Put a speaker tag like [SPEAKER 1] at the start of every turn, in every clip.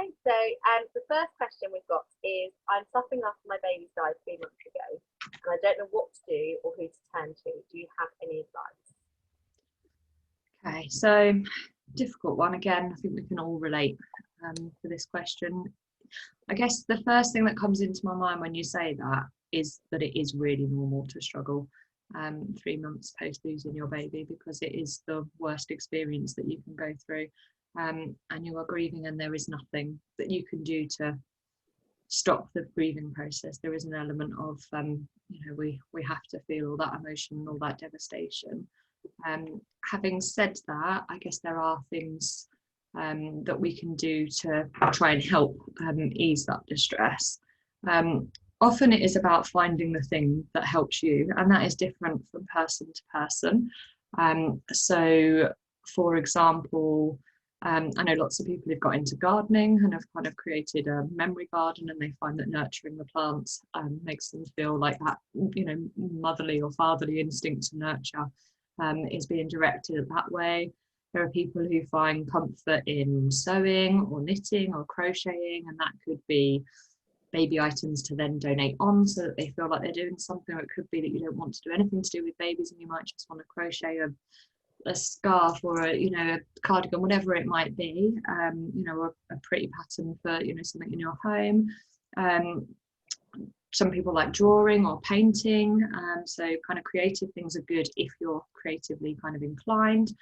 [SPEAKER 1] Okay, so the first question we've got is, I'm suffering after my baby's died 3 months ago, and I don't know what to do or who to turn to. Do you have any advice?
[SPEAKER 2] Okay, so difficult one again. I think we can all relate to this question. I guess the first thing that comes into my mind when you say that is that it is really normal to struggle 3 months post losing your baby, because it is the worst experience that you can go through, and you are grieving, and there is nothing that you can do to stop the grieving process. There is an element of we have to feel all that emotion and all that devastation. Having said that, I guess there are things that we can do to try and help ease that distress. Often it is about finding the thing that helps you, and that is different from person to person. So, for example, I know lots of people who've got into gardening and have kind of created a memory garden, and they find that nurturing the plants makes them feel like that, motherly or fatherly instinct to nurture is being directed that way. There are people who find comfort in sewing or knitting or crocheting, and that could be baby items to then donate on so that they feel like they're doing something. Or it could be that you don't want to do anything to do with babies and you might just want to crochet a scarf or a cardigan, whatever it might be, a pretty pattern for something in your home. Some people like drawing or painting, so kind of creative things are good if you're creatively kind of inclined.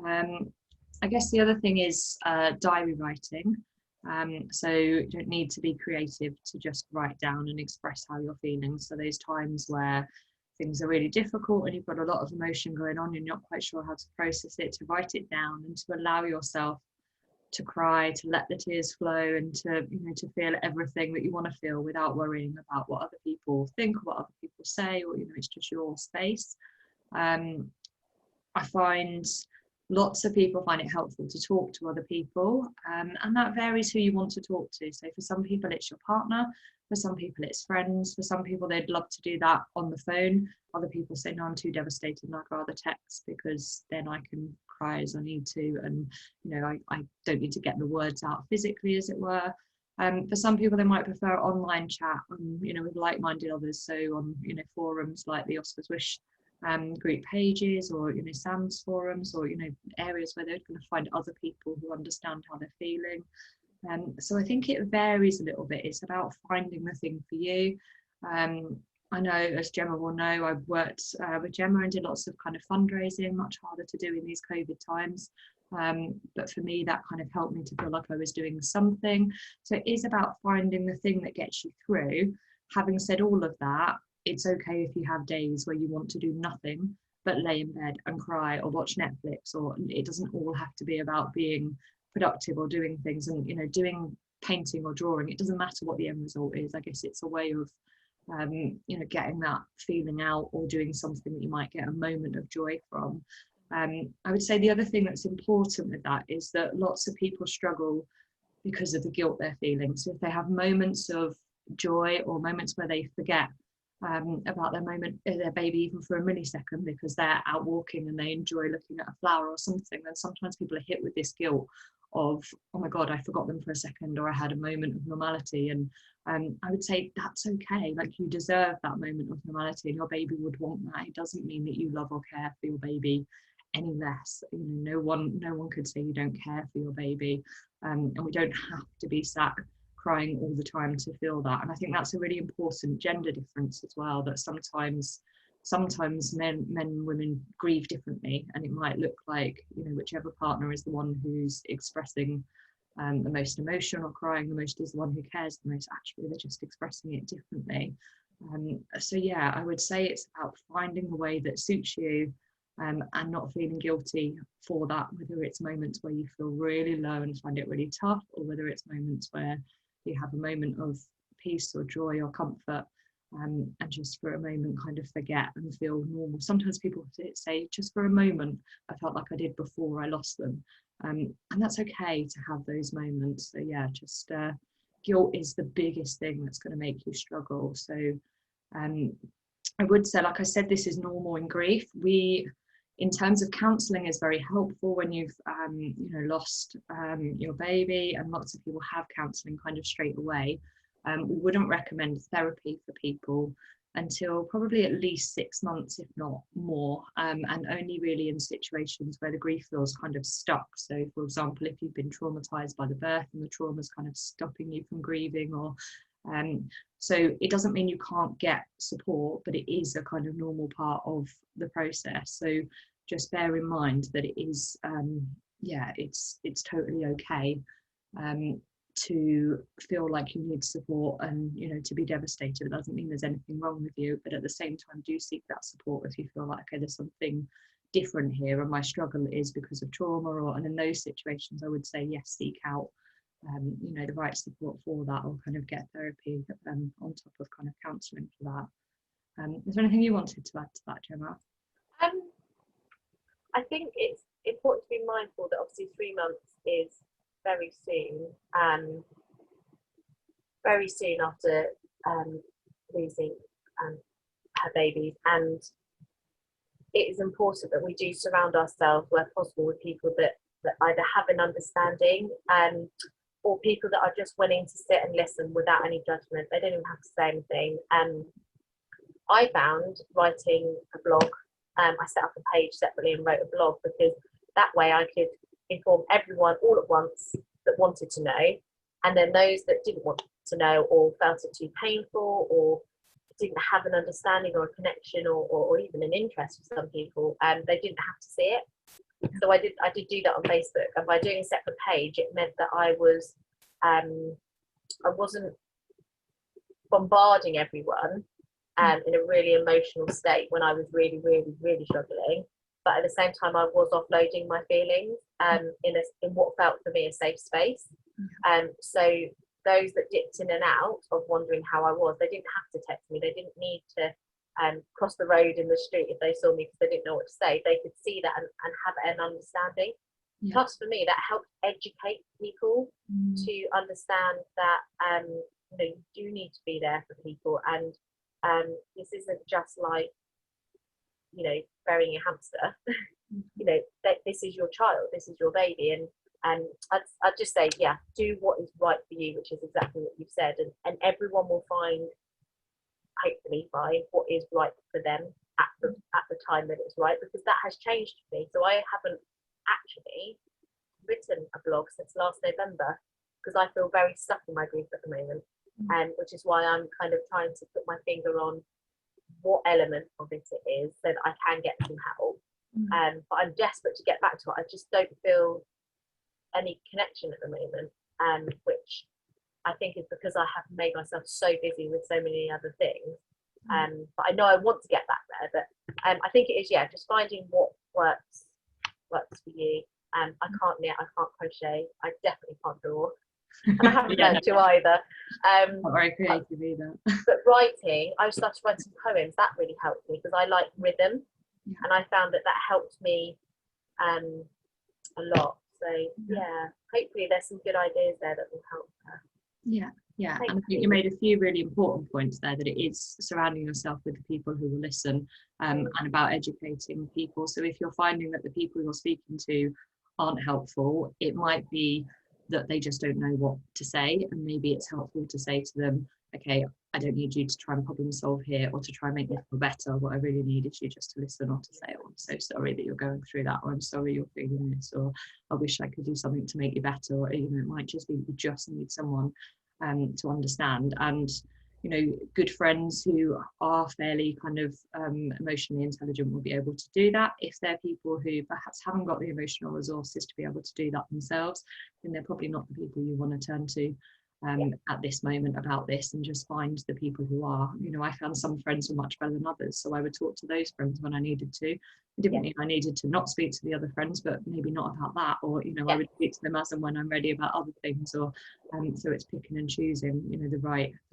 [SPEAKER 2] I guess the other thing is diary writing. So you don't need to be creative to just write down and express how you're feeling. So those times where things are really difficult and you've got a lot of emotion going on, you're not quite sure how to process it, to write it down and to allow yourself to cry, to let the tears flow, and to feel everything that you want to feel without worrying about what other people think or what other people say, or it's just your space. I find lots of people find it helpful to talk to other people, and that varies who you want to talk to. So for some people it's your partner, for some people it's friends, for some people they'd love to do that on the phone. Other people say, no, I'm too devastated and I'd rather text, because then I can cry as I need to, and I don't need to get the words out physically, as it were. For some people they might prefer online chat with like-minded others, so on forums like the Oscars Wish group pages, or Sam's forums, or areas where they're going to find other people who understand how they're feeling. So I think it varies a little bit. It's about finding the thing for you. I know, as Gemma will know, I've worked with Gemma and did lots of kind of fundraising, much harder to do in these COVID times. But for me, that kind of helped me to feel like I was doing something. So it is about finding the thing that gets you through. Having said all of that, it's okay if you have days where you want to do nothing but lay in bed and cry or watch Netflix, or it doesn't all have to be about being productive or doing things. And doing painting or drawing, it doesn't matter what the end result is. I guess it's a way of getting that feeling out, or doing something that you might get a moment of joy from. I would say the other thing that's important with that is that lots of people struggle because of the guilt they're feeling. So if they have moments of joy or moments where they forget about their baby even for a millisecond, because they're out walking and they enjoy looking at a flower or something, then sometimes people are hit with this guilt of, oh my God, I forgot them for a second, or I had a moment of normality. And I would say that's okay. Like, you deserve that moment of normality, and your baby would want that. It doesn't mean that you love or care for your baby any less. No one could say you don't care for your baby, and we don't have to be sat crying all the time to feel that. And I think that's a really important gender difference as well, that sometimes men and women grieve differently, and it might look like whichever partner is the one who's expressing the most emotion or crying the most is the one who cares the most. Actually, they're just expressing it differently. So yeah, I would say it's about finding the way that suits you, and not feeling guilty for that, whether it's moments where you feel really low and find it really tough, or whether it's moments where you have a moment of peace or joy or comfort, and just for a moment kind of forget and feel normal. Sometimes people say, just for a moment I felt like I did before I lost them, and that's okay to have those moments. So yeah, just guilt is the biggest thing that's going to make you struggle. So I would say, like I said, this is normal in grief. in terms of counselling is very helpful when you've lost your baby, and lots of people have counselling kind of straight away. We wouldn't recommend therapy for people until probably at least 6 months, if not more, and only really in situations where the grief feels kind of stuck. So for example, if you've been traumatized by the birth and the trauma is kind of stopping you from grieving, or so it doesn't mean you can't get support, but it is a kind of normal part of the process. So just bear in mind that it is it's totally okay to feel like you need support, and to be devastated. It doesn't mean there's anything wrong with you, but at the same time, do seek that support if you feel like, okay, there's something different here and my struggle is because of trauma. And in those situations, I would say yes, seek out the right support for that, or kind of get therapy on top of kind of counselling for that. Is there anything you wanted to add to that, Gemma?
[SPEAKER 1] I think it's important to be mindful that obviously 3 months is very soon after losing her babies, and it is important that we do surround ourselves where possible with people that either have an understanding or people that are just willing to sit and listen without any judgment. They don't even have to say anything. I found writing a blog, I set up a page separately and wrote a blog, because that way I could inform everyone all at once that wanted to know, and then those that didn't want to know or felt it too painful or didn't have an understanding or a connection or even an interest for some people, they didn't have to see it. So I did do that on Facebook, and by doing a separate page, it meant that I wasn't bombarding everyone in a really emotional state when I was really, really, really struggling. But at the same time, I was offloading my feelings in what felt for me a safe space. So those that dipped in and out of wondering how I was, they didn't have to text me. They didn't need to cross the road in the street if they saw me because they didn't know what to say. They could see that and have an understanding. Yeah. Plus, for me, that helped educate people to understand that you do need to be there for people, and this isn't just like burying a hamster. That this is your child, this is your baby, and I'd just say, yeah, do what is right for you, which is exactly what you've said, and everyone will hopefully find what is right for them at the time that it's right, because that has changed for me. So I haven't actually written a blog since last November, because I feel very stuck in my grief at the moment, which is why I'm kind of trying to put my finger on what element of it is so that I can get some help. But I'm desperate to get back to it. I just don't feel any connection at the moment, which I think is because I have made myself so busy with so many other things. But I know I want to get back there. But I think it is, just finding what works for you. I can't knit, I can't crochet, I definitely can't draw, and I haven't learned to either.
[SPEAKER 2] Not very creative either.
[SPEAKER 1] But writing, I started writing poems. That really helped me because I like rhythm, and I found that helped me a lot. So hopefully there's some good ideas there that will help her.
[SPEAKER 2] And I think you made a few really important points there, that it is surrounding yourself with the people who will listen, and about educating people. So if you're finding that the people you're speaking to aren't helpful, it might be that they just don't know what to say, and maybe it's helpful to say to them, okay, I don't need you to try and problem solve here or to try and make me feel better. What I really need is you just to listen, or to say, oh, I'm so sorry that you're going through that, or I'm sorry you're feeling this, or I wish I could do something to make you better, or it might just be you just need someone to understand. And good friends who are fairly kind of emotionally intelligent will be able to do that. If they're people who perhaps haven't got the emotional resources to be able to do that themselves, then they're probably not the people you want to turn to at this moment about this, and just find the people who are. I found some friends were much better than others, so I would talk to those friends when I needed to. It didn't mean I needed to not speak to the other friends, but maybe not about that, or I would speak to them as and when I'm ready about other things, or so it's picking and choosing the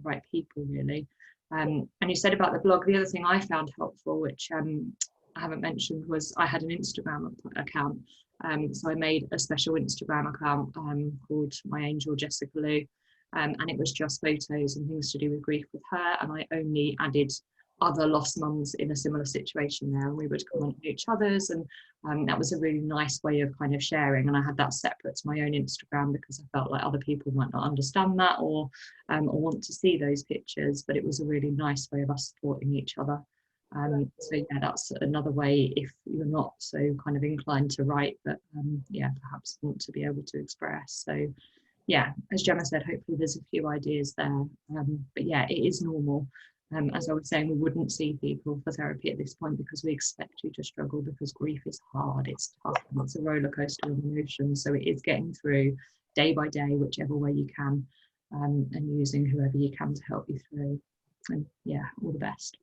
[SPEAKER 2] right people, really. And you said about the blog, the other thing I found helpful, which I haven't mentioned, was I had an Instagram account. So I made a special Instagram account called My Angel Jessica Lou. And it was just photos and things to do with grief with her, and I only added other lost mums in a similar situation there, and we would comment on each other's, and that was a really nice way of kind of sharing. And I had that separate to my own Instagram because I felt like other people might not understand that or want to see those pictures, but it was a really nice way of us supporting each other. So yeah, that's another way if you're not so kind of inclined to write, but yeah, perhaps want to be able to express. So yeah, as Gemma said, hopefully there's a few ideas there, but yeah, it is normal. As I was saying, we wouldn't see people for therapy at this point because we expect you to struggle, because grief is hard, it's tough, and it's a roller coaster of emotions. So it is getting through day by day, whichever way you can, and using whoever you can to help you through. And yeah, all the best.